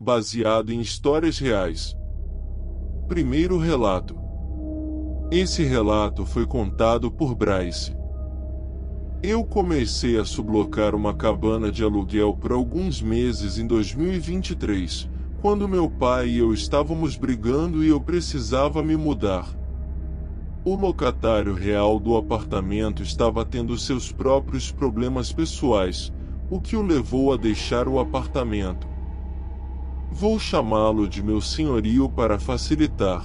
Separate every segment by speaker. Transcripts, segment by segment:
Speaker 1: baseado em histórias reais. Primeiro relato. Esse relato foi contado por Bryce. Eu comecei a sublocar uma cabana de aluguel por alguns meses em 2023, quando meu pai e eu estávamos brigando e eu precisava me mudar. O locatário real do apartamento estava tendo seus próprios problemas pessoais, o que o levou a deixar o apartamento. Vou chamá-lo de meu senhorio para facilitar.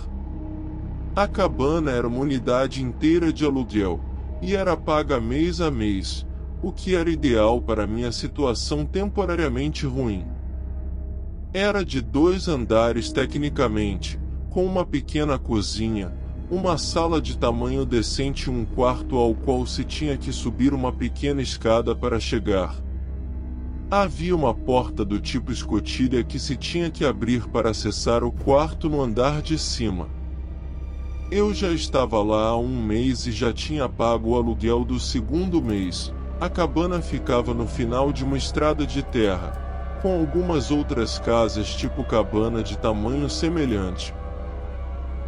Speaker 1: A cabana era uma unidade inteira de aluguel, e era paga mês a mês, o que era ideal para minha situação temporariamente ruim. Era de 2 andares tecnicamente, com uma pequena cozinha, uma sala de tamanho decente e um quarto ao qual se tinha que subir uma pequena escada para chegar. Havia uma porta do tipo escotilha que se tinha que abrir para acessar o quarto no andar de cima. Eu já estava lá há um mês e já tinha pago o aluguel do segundo mês. A cabana ficava no final de uma estrada de terra, com algumas outras casas tipo cabana de tamanho semelhante.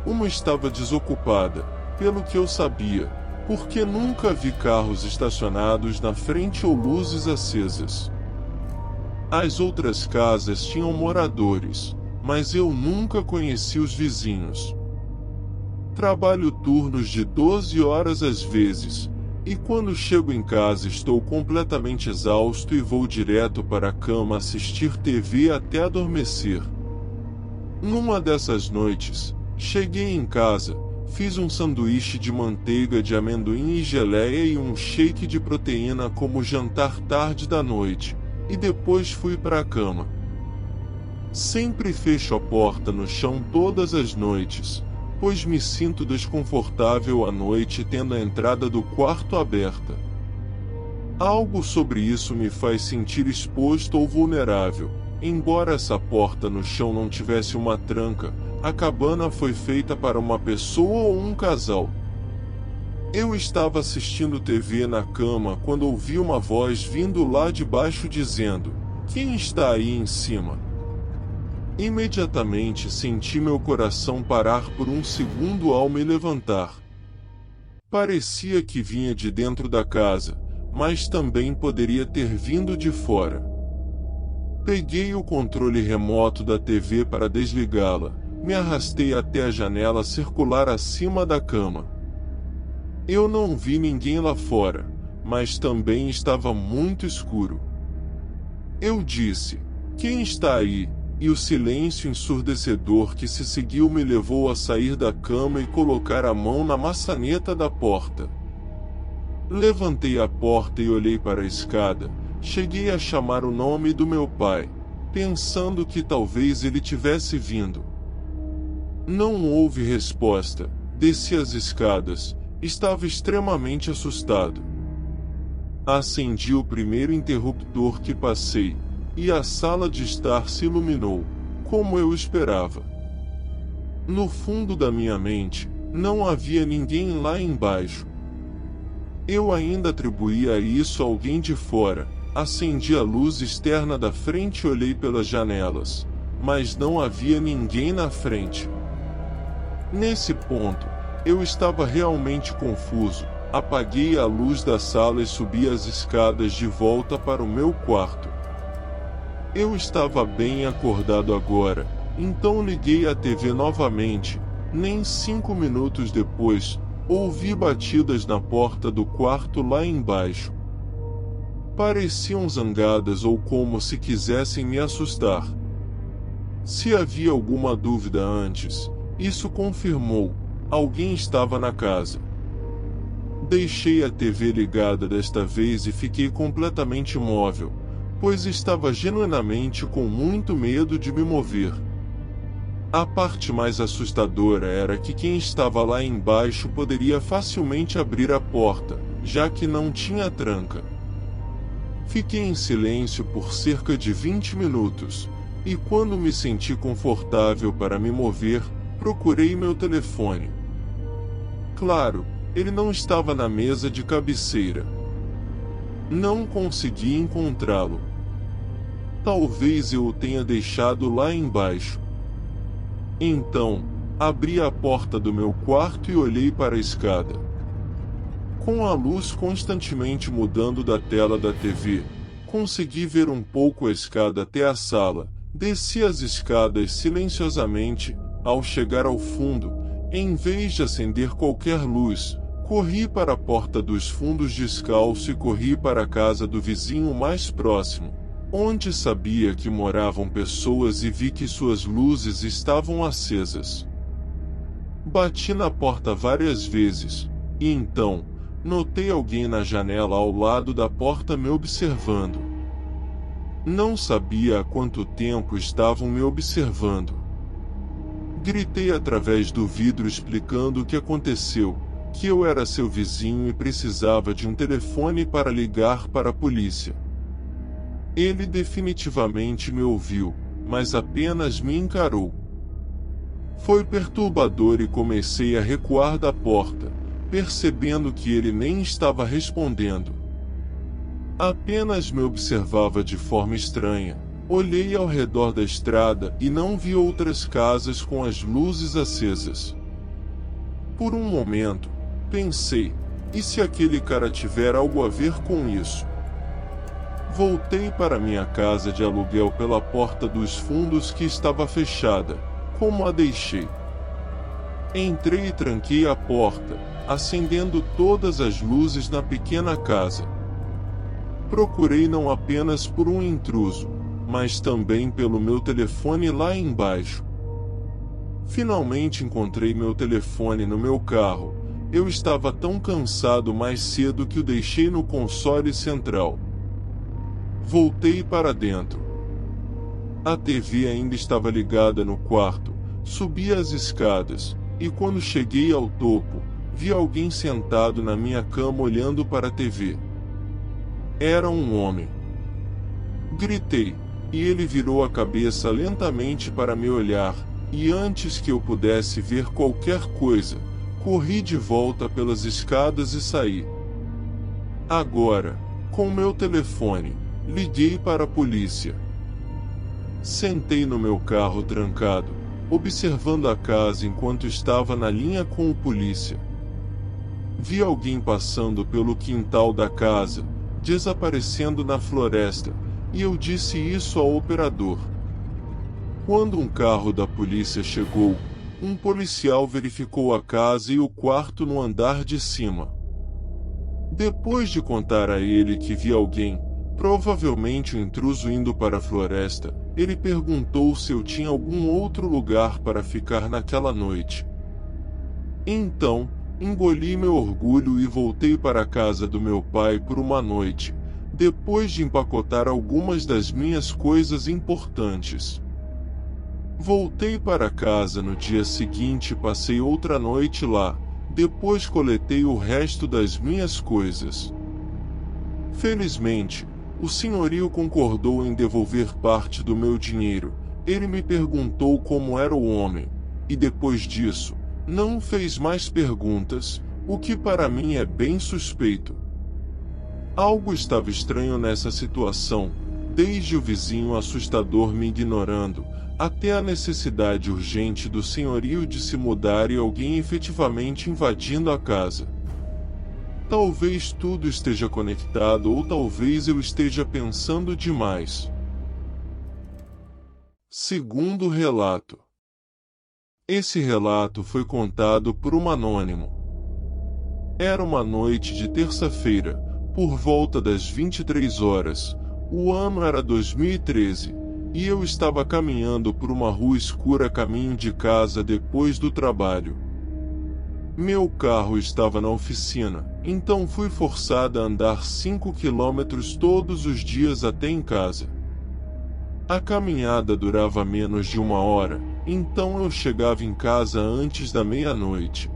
Speaker 1: Uma estava desocupada, pelo que eu sabia, porque nunca vi carros estacionados na frente ou luzes acesas. As outras casas tinham moradores, mas eu nunca conheci os vizinhos. Trabalho turnos de 12 horas às vezes, e quando chego em casa estou completamente exausto e vou direto para a cama assistir TV até adormecer. Numa dessas noites, cheguei em casa, fiz um sanduíche de manteiga de amendoim e geleia e um shake de proteína como jantar tarde da noite, e depois fui para a cama. Sempre fecho a porta no chão todas as noites, pois me sinto desconfortável à noite tendo a entrada do quarto aberta. Algo sobre isso me faz sentir exposto ou vulnerável. Embora essa porta no chão não tivesse uma tranca, a cabana foi feita para uma pessoa ou um casal. Eu estava assistindo TV na cama quando ouvi uma voz vindo lá de baixo dizendo: "Quem está aí em cima?" Imediatamente senti meu coração parar por um segundo ao me levantar. Parecia que vinha de dentro da casa, mas também poderia ter vindo de fora. Peguei o controle remoto da TV para desligá-la, me arrastei até a janela circular acima da cama. Eu não vi ninguém lá fora, mas também estava muito escuro. Eu disse: "Quem está aí?" E o silêncio ensurdecedor que se seguiu me levou a sair da cama e colocar a mão na maçaneta da porta. Levantei a porta e olhei para a escada. Cheguei a chamar o nome do meu pai, pensando que talvez ele tivesse vindo. Não houve resposta. Desci as escadas. Estava extremamente assustado. Acendi o primeiro interruptor que passei, e a sala de estar se iluminou, como eu esperava. No fundo da minha mente, não havia ninguém lá embaixo. Eu ainda atribuía isso a alguém de fora. Acendi a luz externa da frente e olhei pelas janelas, mas não havia ninguém na frente. Nesse ponto, eu estava realmente confuso. Apaguei a luz da sala e subi as escadas de volta para o meu quarto. Eu estava bem acordado agora, então liguei a TV novamente. Nem 5 minutos depois, ouvi batidas na porta do quarto lá embaixo. Pareciam zangadas ou como se quisessem me assustar. Se havia alguma dúvida antes, isso confirmou: alguém estava na casa. Deixei a TV ligada desta vez e fiquei completamente imóvel, pois estava genuinamente com muito medo de me mover. A parte mais assustadora era que quem estava lá embaixo poderia facilmente abrir a porta, já que não tinha tranca. Fiquei em silêncio por cerca de 20 minutos, e quando me senti confortável para me mover, procurei meu telefone. Claro, ele não estava na mesa de cabeceira. Não consegui encontrá-lo. Talvez eu o tenha deixado lá embaixo. Então, abri a porta do meu quarto e olhei para a escada. Com a luz constantemente mudando da tela da TV, consegui ver um pouco a escada até a sala. Desci as escadas silenciosamente. Ao chegar ao fundo, em vez de acender qualquer luz, corri para a porta dos fundos descalço e corri para a casa do vizinho mais próximo, onde sabia que moravam pessoas, e vi que suas luzes estavam acesas. Bati na porta várias vezes, e então, notei alguém na janela ao lado da porta me observando. Não sabia há quanto tempo estavam me observando. Gritei através do vidro explicando o que aconteceu, que eu era seu vizinho e precisava de um telefone para ligar para a polícia. Ele definitivamente me ouviu, mas apenas me encarou. Foi perturbador e comecei a recuar da porta, percebendo que ele nem estava respondendo. Apenas me observava de forma estranha. Olhei ao redor da estrada e não vi outras casas com as luzes acesas. Por um momento, pensei, e se aquele cara tiver algo a ver com isso? Voltei para minha casa de aluguel pela porta dos fundos que estava fechada, como a deixei. Entrei e tranquei a porta, acendendo todas as luzes na pequena casa. Procurei não apenas por um intruso, mas também pelo meu telefone lá embaixo. Finalmente encontrei meu telefone no meu carro. Eu estava tão cansado mais cedo que o deixei no console central. Voltei para dentro. A TV ainda estava ligada no quarto. Subi as escadas, e quando cheguei ao topo, vi alguém sentado na minha cama olhando para a TV. Era um homem. Gritei, e ele virou a cabeça lentamente para me olhar, e antes que eu pudesse ver qualquer coisa, corri de volta pelas escadas e saí. Agora, com meu telefone, liguei para a polícia. Sentei no meu carro trancado, observando a casa enquanto estava na linha com o polícia. Vi alguém passando pelo quintal da casa, desaparecendo na floresta, e eu disse isso ao operador. Quando um carro da polícia chegou, um policial verificou a casa e o quarto no andar de cima. Depois de contar a ele que vi alguém, provavelmente um intruso indo para a floresta, ele perguntou se eu tinha algum outro lugar para ficar naquela noite. Então, engoli meu orgulho e voltei para a casa do meu pai por uma noite, depois de empacotar algumas das minhas coisas importantes. Voltei para casa no dia seguinte e passei outra noite lá, depois coletei o resto das minhas coisas. Felizmente, o senhorio concordou em devolver parte do meu dinheiro. Ele me perguntou como era o homem, e depois disso, não fez mais perguntas, o que para mim é bem suspeito. Algo estava estranho nessa situação, desde o vizinho assustador me ignorando, até a necessidade urgente do senhorio de se mudar e alguém efetivamente invadindo a casa. Talvez tudo esteja conectado ou talvez eu esteja pensando demais. Segundo relato. Esse relato foi contado por um anônimo. Era uma noite de terça-feira, por volta das 23 horas, o ano era 2013, e eu estava caminhando por uma rua escura a caminho de casa depois do trabalho. Meu carro estava na oficina, então fui forçada a andar 5 quilômetros todos os dias até em casa. A caminhada durava menos de 1 hora, então eu chegava em casa antes da meia-noite.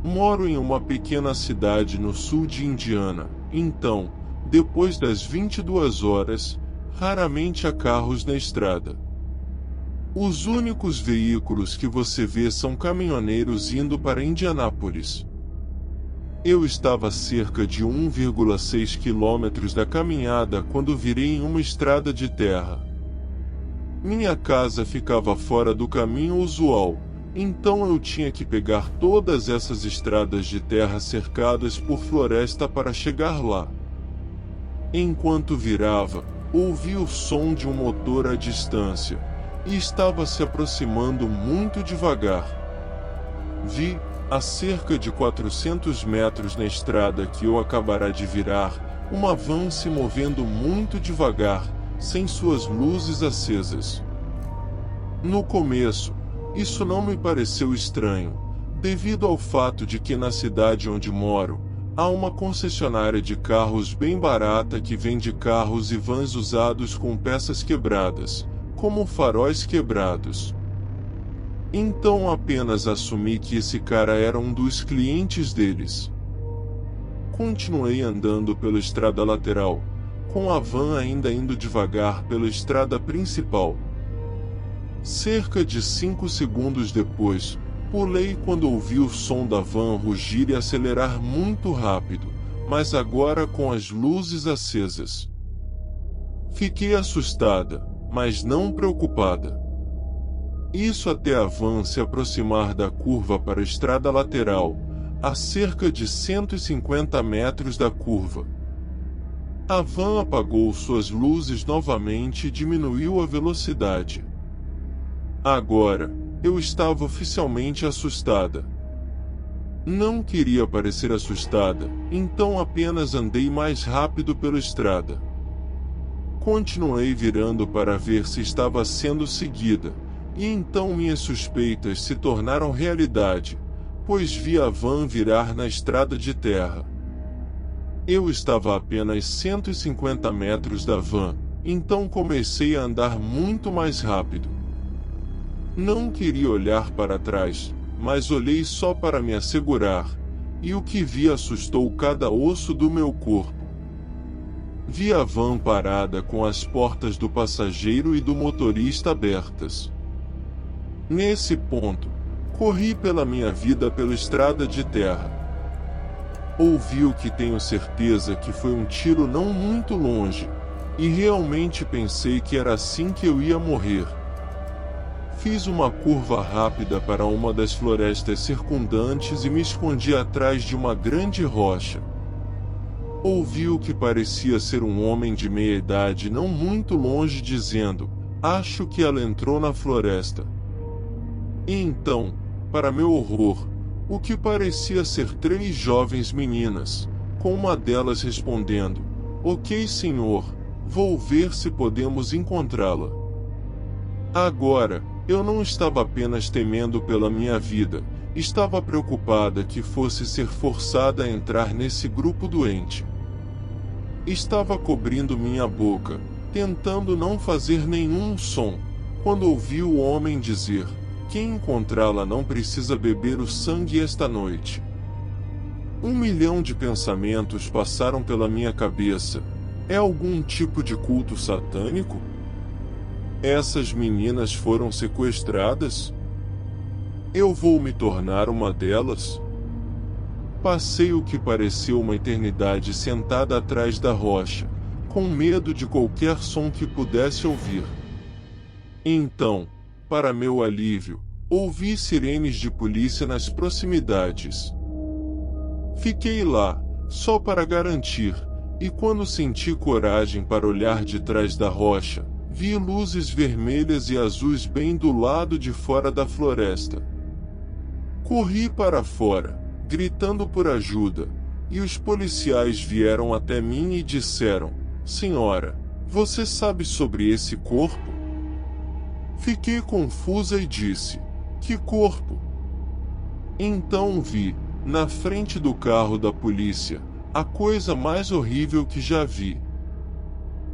Speaker 1: Moro em uma pequena cidade no sul de Indiana, então, depois das 22 horas, raramente há carros na estrada. Os únicos veículos que você vê são caminhoneiros indo para Indianápolis. Eu estava a cerca de 1,6 quilômetros da caminhada quando virei em uma estrada de terra. Minha casa ficava fora do caminho usual, então eu tinha que pegar todas essas estradas de terra cercadas por floresta para chegar lá. Enquanto virava, ouvi o som de um motor à distância, e estava se aproximando muito devagar. Vi, a cerca de 400 metros na estrada que eu acabara de virar, uma van se movendo muito devagar, sem suas luzes acesas. No começo, isso não me pareceu estranho, devido ao fato de que na cidade onde moro, há uma concessionária de carros bem barata que vende carros e vans usados com peças quebradas, como faróis quebrados. Então apenas assumi que esse cara era um dos clientes deles. Continuei andando pela estrada lateral, com a van ainda indo devagar pela estrada principal. Cerca de 5 segundos depois, pulei quando ouvi o som da van rugir e acelerar muito rápido, mas agora com as luzes acesas. Fiquei assustada, mas não preocupada. Isso até a van se aproximar da curva para a estrada lateral, a cerca de 150 metros da curva. A van apagou suas luzes novamente e diminuiu a velocidade. Agora, eu estava oficialmente assustada. Não queria parecer assustada, então apenas andei mais rápido pela estrada. Continuei virando para ver se estava sendo seguida. E então minhas suspeitas se tornaram realidade, pois vi a van virar na estrada de terra. Eu estava a apenas 150 metros da van, então comecei a andar muito mais rápido. Não queria olhar para trás, mas olhei só para me assegurar, e o que vi assustou cada osso do meu corpo. Vi a van parada com as portas do passageiro e do motorista abertas. Nesse ponto, corri pela minha vida pela estrada de terra. Ouvi o que tenho certeza que foi um tiro não muito longe, e realmente pensei que era assim que eu ia morrer. Fiz uma curva rápida para uma das florestas circundantes e me escondi atrás de uma grande rocha. Ouvi o que parecia ser um homem de meia idade não muito longe dizendo: "Acho que ela entrou na floresta." E então, para meu horror, o que parecia ser 3 jovens meninas, com uma delas respondendo: "Ok, senhor, vou ver se podemos encontrá-la." Agora, eu não estava apenas temendo pela minha vida, estava preocupada que fosse ser forçada a entrar nesse grupo doente. Estava cobrindo minha boca, tentando não fazer nenhum som, quando ouvi o homem dizer: "Quem encontrá-la não precisa beber o sangue esta noite." 1 milhão de pensamentos passaram pela minha cabeça. É algum tipo de culto satânico? Essas meninas foram sequestradas? Eu vou me tornar uma delas? Passei o que pareceu uma eternidade sentada atrás da rocha, com medo de qualquer som que pudesse ouvir. Então, para meu alívio, ouvi sirenes de polícia nas proximidades. Fiquei lá, só para garantir, e quando senti coragem para olhar de trás da rocha, vi luzes vermelhas e azuis bem do lado de fora da floresta. Corri para fora, gritando por ajuda, e os policiais vieram até mim e disseram: "Senhora, você sabe sobre esse corpo?" Fiquei confusa e disse: "Que corpo?" Então vi, na frente do carro da polícia, a coisa mais horrível que já vi.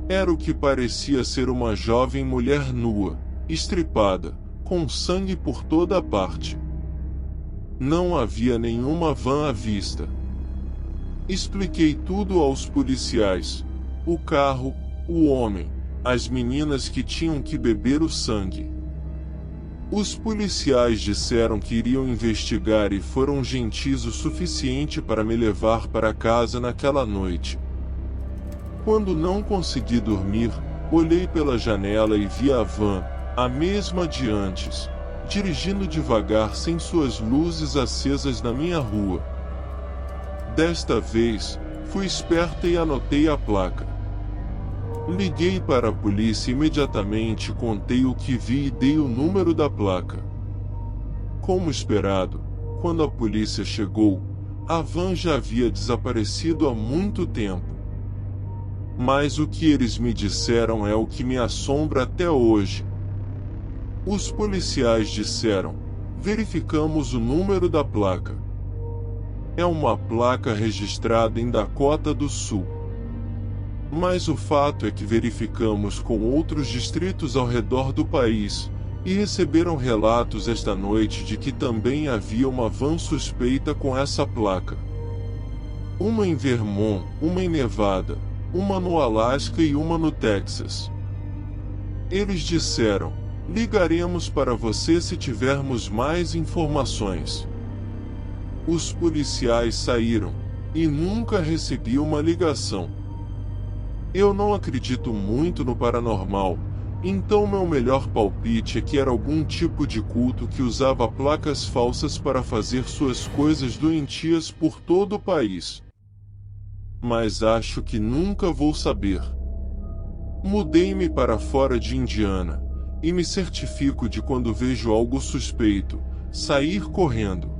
Speaker 1: Era o que parecia ser uma jovem mulher nua, estripada, com sangue por toda parte. Não havia nenhuma van à vista. Expliquei tudo aos policiais: o carro, o homem, as meninas que tinham que beber o sangue. Os policiais disseram que iriam investigar e foram gentis o suficiente para me levar para casa naquela noite. Quando não consegui dormir, olhei pela janela e vi a van, a mesma de antes, dirigindo devagar sem suas luzes acesas na minha rua. Desta vez, fui esperta e anotei a placa. Liguei para a polícia imediatamente, contei o que vi e dei o número da placa. Como esperado, quando a polícia chegou, a van já havia desaparecido há muito tempo. Mas o que eles me disseram é o que me assombra até hoje. Os policiais disseram: verificamos o número da placa. É uma placa registrada em Dakota do Sul. Mas o fato é que verificamos com outros distritos ao redor do país, e receberam relatos esta noite de que também havia uma van suspeita com essa placa. Uma em Vermont, uma em Nevada, uma no Alasca e uma no Texas. Eles disseram: ligaremos para você se tivermos mais informações. Os policiais saíram, e nunca recebi uma ligação. Eu não acredito muito no paranormal, então meu melhor palpite é que era algum tipo de culto que usava placas falsas para fazer suas coisas doentias por todo o país. Mas acho que nunca vou saber. Mudei-me para fora de Indiana, e me certifico de quando vejo algo suspeito, sair correndo.